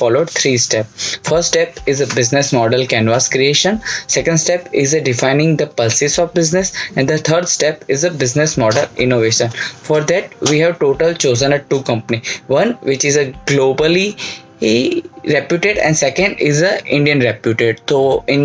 followed three steps. First step is a business model canvas creation. Second step is a defining the pulses of business, and the third step is a business model innovation. For that, we have total chosen a two company. One which is a globally reputed, and second is a Indian reputed. So in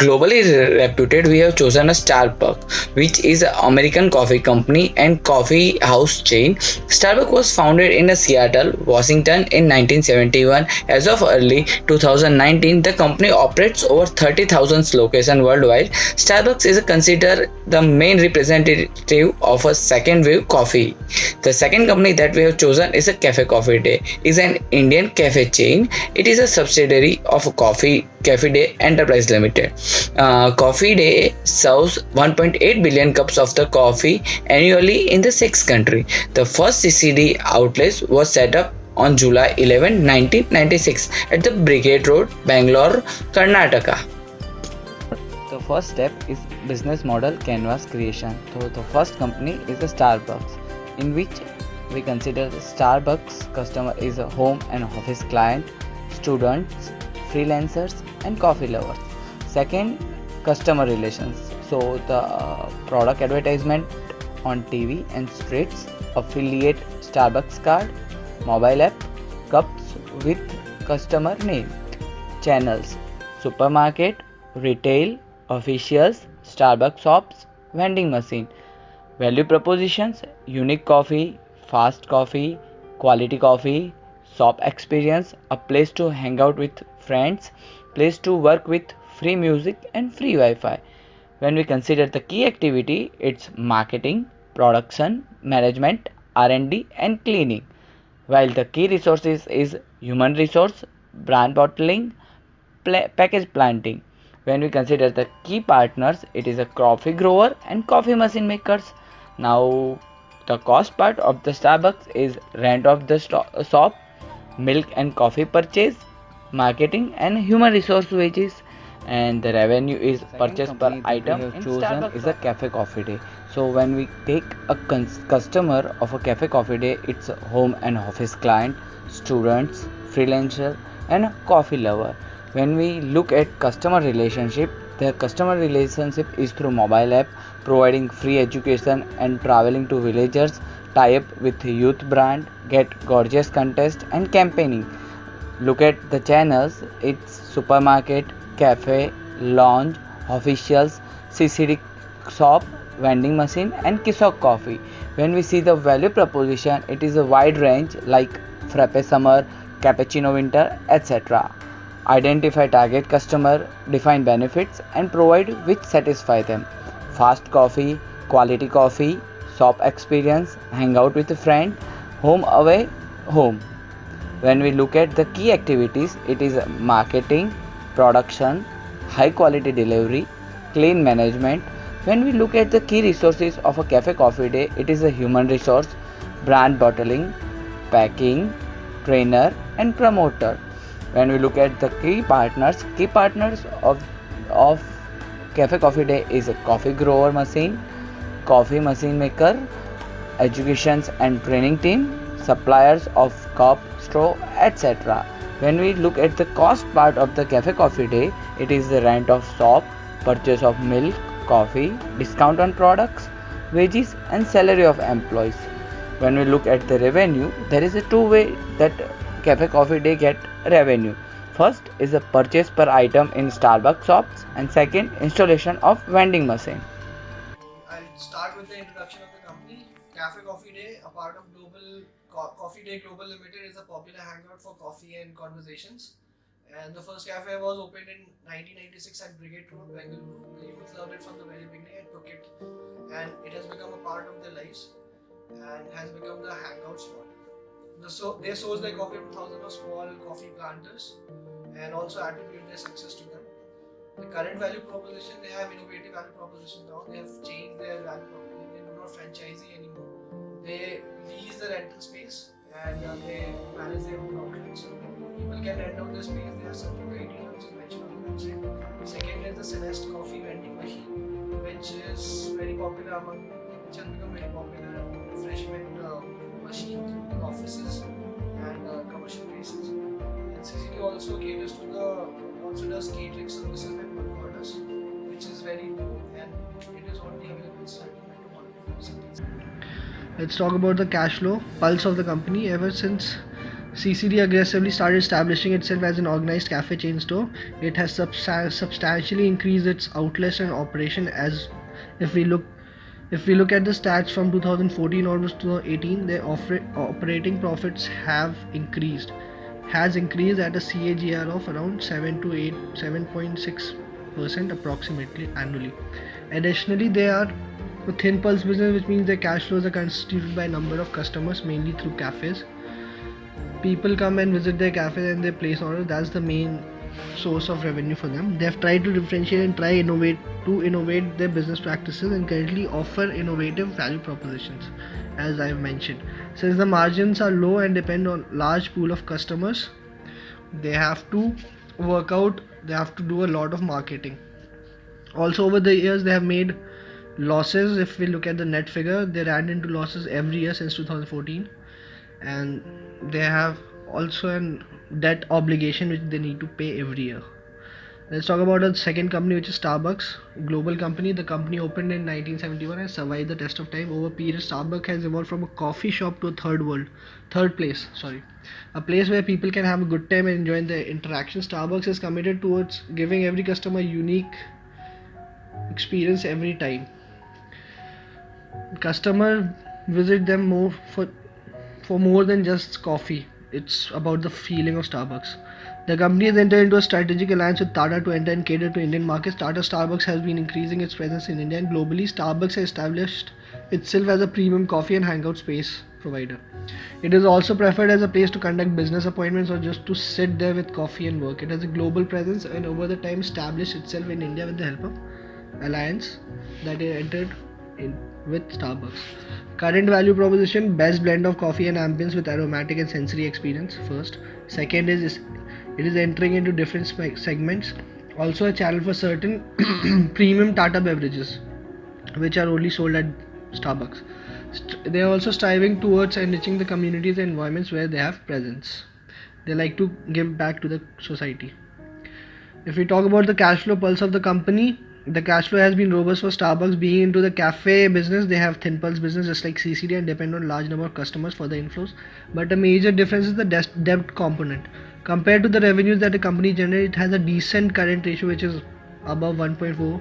globally reputed, we have chosen a Starbucks, which is an American coffee company and coffee house chain. Starbucks was founded in Seattle, Washington in 1971. As of early 2019, the company operates over 30,000 locations worldwide. Starbucks is considered the main representative of a second wave coffee. The second company that we have chosen is a Cafe Coffee Day. Is an Indian cafe chain. It is a subsidiary of Cafe Day Enterprise Limited. Coffee Day serves 1.8 billion cups of the coffee annually in the six country. The first CCD outlet was set up on July 11, 1996 at the Brigade Road, Bangalore, Karnataka. The first step is business model canvas creation. So the first company is a Starbucks, in which we consider Starbucks customer is a home and office client, students, freelancers, and coffee lovers. Second, customer relations. So the product advertisement on TV and streets, affiliate Starbucks card, mobile app, cups with customer name, channels, supermarket, retail, officials, Starbucks shops, vending machine. Value propositions: unique coffee, fast coffee, quality coffee, shop experience, a place to hang out with friends, place to work with free music and free Wi Fi. When we consider the key activity, it's marketing, production, management, R&D, and cleaning. While the key resources is human resource, brand bottling, package planting. When we consider the key partners, it is a coffee grower and coffee machine makers. Now, the cost part of the Starbucks is rent of the shop, milk and coffee purchase, marketing and human resource wages, and the revenue is purchase per item. We have chosen is a Cafe Coffee Day. So when we take a customer of a Cafe Coffee Day, it's a home and office client, students, freelancer, and coffee lover. When we look at customer relationship, the customer relationship is through mobile app, providing free education and traveling to villagers, tie up with youth brand, get gorgeous contest and campaigning. Look at the channels, it's supermarket, cafe, lounge, officials, CCD shop, vending machine and Kisok coffee. When we see the value proposition, it is a wide range like frappe summer, cappuccino winter, etc. Identify target customer, define benefits and provide which satisfy them. Fast coffee, quality coffee, shop experience, hang out with a friend, home away, home. When we look at the key activities, it is marketing, production, high quality delivery, clean management. When we look at the key resources of a Cafe Coffee Day, it is a human resource, brand bottling, packing, trainer and promoter. When we look at the key partners of Cafe Coffee Day is a coffee grower machine, coffee machine maker, educations and training team, suppliers of cup, straw, etc. When we look at the cost part of the Cafe Coffee Day, it is the rent of shop, purchase of milk, coffee, discount on products, wages and salary of employees. When we look at the revenue, there is a two way that Cafe Coffee Day get revenue. First is a purchase per item in Starbucks shops, and second installation of vending machine. I'll start with the introduction of the company. Cafe Coffee Day, a part of Coffee Day Global Limited, is a popular hangout for coffee and conversations. And the first cafe was opened in 1996 at Brigade Road, Bengaluru. The youth loved it from the very beginning and took it, and it has become a part of their lives and has become the hangout spot. They source their coffee from thousands of small coffee planters and also attribute their success to them. The current value proposition, they have innovative value proposition now. They have changed their value proposition. They do not franchisee anymore. They lease the rental space and they manage their own outlets. So people can rent out the space. There are certain criteria which is mentioned on the website. Second is the Celeste coffee vending machine, which is very popular which has become very popular refreshment machines in offices and commercial places. And CCD also does catering services and bulk orders, which is very new and it is only available in certain metropolitan cities. Let's talk about the cash flow pulse of the company. Ever since CCD aggressively started establishing itself as an organized cafe chain store, it has substantially increased its outlets and operation. As if we look at the stats from 2014 onwards to 2018, their operating profits has increased at a CAGR of around 7.6% approximately annually. Additionally, they are a thin pulse business, which means their cash flows are constituted by a number of customers, mainly through cafes. People come and visit their cafe and they place orders. That's the main source of revenue for them. They have tried to differentiate and innovate their business practices and currently offer innovative value propositions, as I've mentioned. Since the margins are low and depend on large pool of customers, they have to do a lot of marketing. Also, over the years, they have made losses. If we look at the net figure, they ran into losses every year since 2014, and they have also an debt obligation which they need to pay every year. Let's talk about the second company, which is Starbucks, global company. The company opened in 1971 and survived the test of time. Over a period, Starbucks has evolved from a coffee shop to a third place. A place where people can have a good time and enjoy their interaction. Starbucks is committed towards giving every customer unique experience every time. Customer visit them more for more than just coffee. It's about the feeling of Starbucks. The company has entered into a strategic alliance with Tata to enter and cater to Indian markets. Tata Starbucks has been increasing its presence in India and globally. Starbucks has established itself as a premium coffee and hangout space provider. It is also preferred as a place to conduct business appointments or just to sit there with coffee and work. It has a global presence and over the time established itself in India with the help of alliance that it entered in with Starbucks. Current value proposition: best blend of coffee and ambience with aromatic and sensory experience. First. Second is it is entering into different segments. Also a channel for certain premium Tata beverages, which are only sold at Starbucks. They are also striving towards enriching the communities and environments where they have presence. They like to give back to the society. If we talk about the cash flow pulse of the company, the cash flow has been robust for Starbucks. Being into the cafe business, they have thin pulse business just like CCD and depend on large number of customers for the inflows. But a major difference is the debt component. Compared to the revenues that the company generates, it has a decent current ratio which is above 1.4,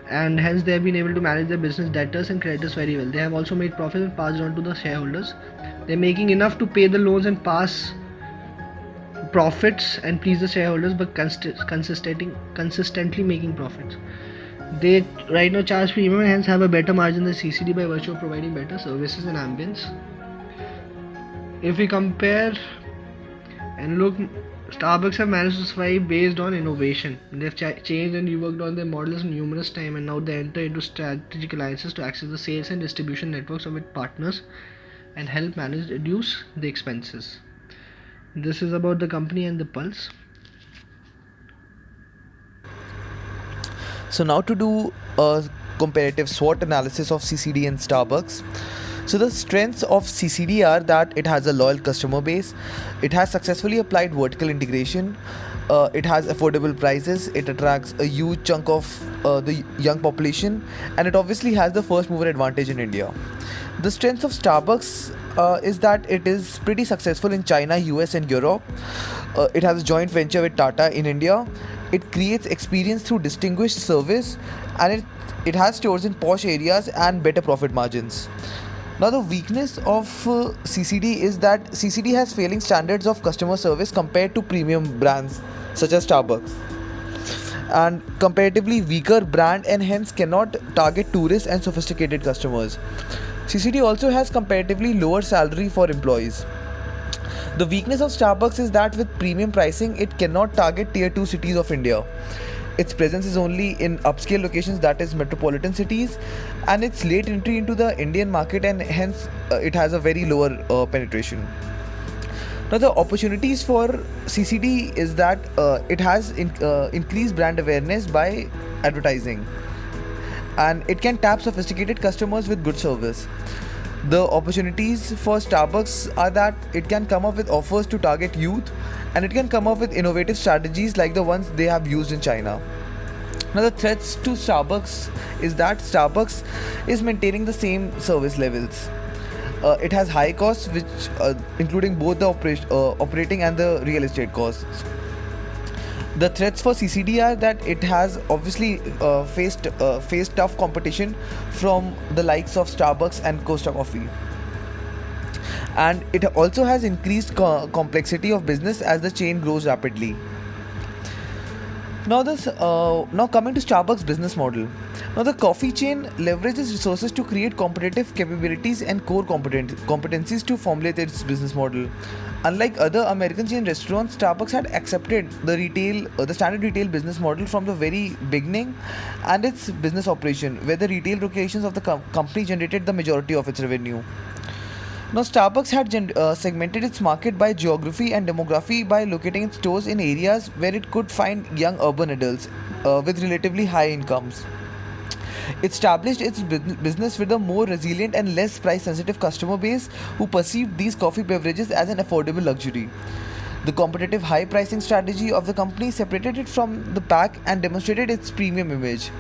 and hence they have been able to manage their business debtors and creditors very well. They have also made profits and passed on to the shareholders. They're making enough to pay the loans and pass profits and please the shareholders, but consistently making profits. They right now charge premium and hence have a better margin than CCD by virtue of providing better services and ambience. If we compare and look, Starbucks have managed to survive based on innovation. They've changed and reworked on their models numerous times, and now they enter into strategic alliances to access the sales and distribution networks of its partners and help reduce the expenses. This is about the company and the pulse. So now to do a comparative SWOT analysis of CCD and Starbucks. So the strengths of CCD are that it has a loyal customer base, it has successfully applied vertical integration, it has affordable prices, it attracts a huge chunk of the young population, and it obviously has the first mover advantage in India. The strengths of Starbucks is that it is pretty successful in China, US and Europe. It has a joint venture with Tata in India. It creates experience through distinguished service, and it has stores in posh areas and better profit margins. Now the weakness of CCD is that CCD has failing standards of customer service compared to premium brands such as Starbucks, and comparatively weaker brand and hence cannot target tourists and sophisticated customers. CCD also has comparatively lower salary for employees. The weakness of Starbucks is that with premium pricing, it cannot target tier 2 cities of India. Its presence is only in upscale locations, that is metropolitan cities, and its late entry into the Indian market, and hence it has a very lower penetration. Now the opportunities for CCD is that it has increased brand awareness by advertising, and it can tap sophisticated customers with good service. The opportunities for Starbucks are that it can come up with offers to target youth, and it can come up with innovative strategies like the ones they have used in China. Now, the threats to Starbucks is that Starbucks is maintaining the same service levels. It has high costs, which including both the operating and the real estate costs. The threats for CCD are that it has obviously faced tough competition from the likes of Starbucks and Costa Coffee, and it also has increased complexity of business as the chain grows rapidly. Now coming to Starbucks business model. Now the coffee chain leverages resources to create competitive capabilities and core competencies to formulate its business model. Unlike other American chain restaurants, Starbucks had accepted the standard retail business model from the very beginning, and its business operation, where the retail locations of the company generated the majority of its revenue. Now, Starbucks had segmented its market by geography and demography by locating its stores in areas where it could find young urban adults with relatively high incomes. It established its business with a more resilient and less price sensitive customer base who perceived these coffee beverages as an affordable luxury. The competitive high pricing strategy of the company separated it from the pack and demonstrated its premium image.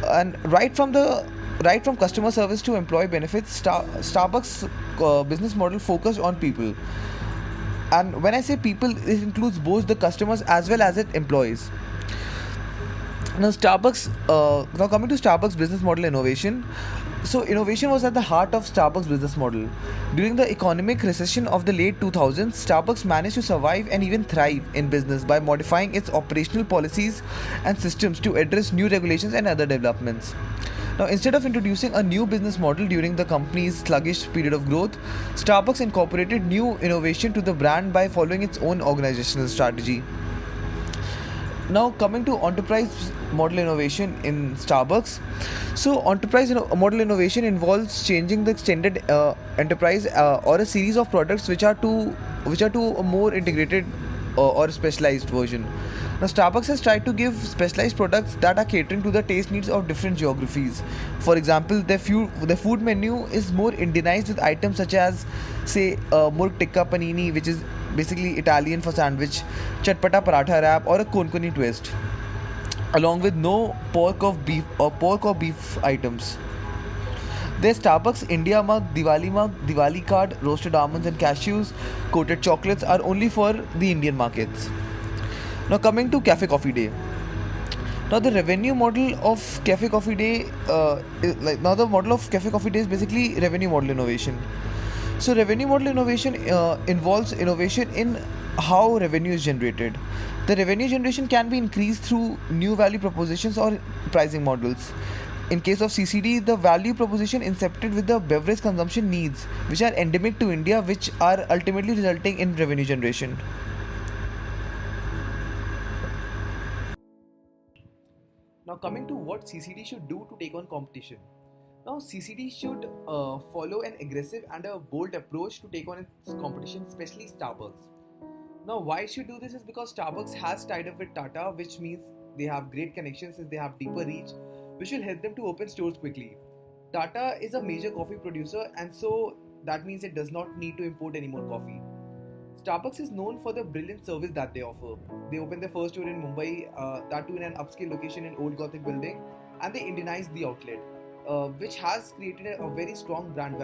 And right from customer service to employee benefits, Starbucks business model focused on people. And when I say people, it includes both the customers as well as its employees. Now coming to Starbucks business model innovation. So innovation was at the heart of Starbucks business model. During the economic recession of the late 2000s, Starbucks managed to survive and even thrive in business by modifying its operational policies and systems to address new regulations and other developments. Now, instead of introducing a new business model during the company's sluggish period of growth, Starbucks incorporated new innovation to the brand by following its own organizational strategy. Now, coming to enterprise model innovation in Starbucks. So, model innovation involves changing the extended enterprise or a series of products which are to a more integrated or specialized version. Now, Starbucks has tried to give specialized products that are catering to the taste needs of different geographies. For example, their food menu is more Indianized with items such as, say, more tikka panini, which is basically Italian for sandwich, chatpata paratha wrap, or a konkoni twist, along with no pork or beef items. Their Starbucks India mug, Diwali card, roasted almonds and cashews, coated chocolates are only for the Indian markets. Now coming to Cafe Coffee Day. Now the revenue model of Cafe Coffee Day, the model of Cafe Coffee Day is basically revenue model innovation. So revenue model innovation involves innovation in how revenue is generated. The revenue generation can be increased through new value propositions or pricing models. In case of CCD, the value proposition incepted with the beverage consumption needs, which are endemic to India, which are ultimately resulting in revenue generation. Now, coming to what CCD should do to take on competition. Now, CCD should follow an aggressive and a bold approach to take on its competition, especially Starbucks. Now, why it should do this is because Starbucks has tied up with Tata, which means they have great connections since they have deeper reach, which will help them to open stores quickly. Tata is a major coffee producer, and so that means it does not need to import any more coffee. Starbucks is known for the brilliant service that they offer. They opened their first store in Mumbai, that too in an upscale location in Old Gothic building, and they Indianized the outlet, which has created a very strong brand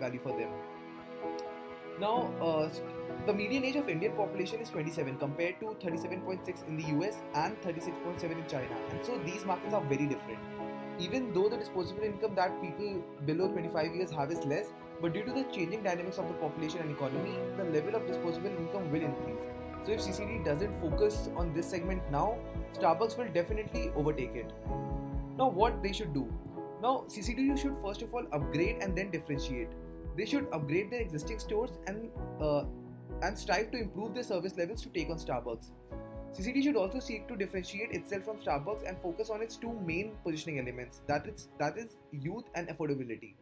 value for them. Now, the median age of Indian population is 27 compared to 37.6 in the US and 36.7 in China, and so these markets are very different. Even though the disposable income that people below 25 years have is less, but due to the changing dynamics of the population and economy, the level of disposable income will increase. So if CCD doesn't focus on this segment now, Starbucks will definitely overtake it. Now, what they should do? Now, CCD should first of all upgrade and then differentiate. They should upgrade their existing stores and strive to improve their service levels to take on Starbucks. CCD should also seek to differentiate itself from Starbucks and focus on its two main positioning elements, that is youth and affordability.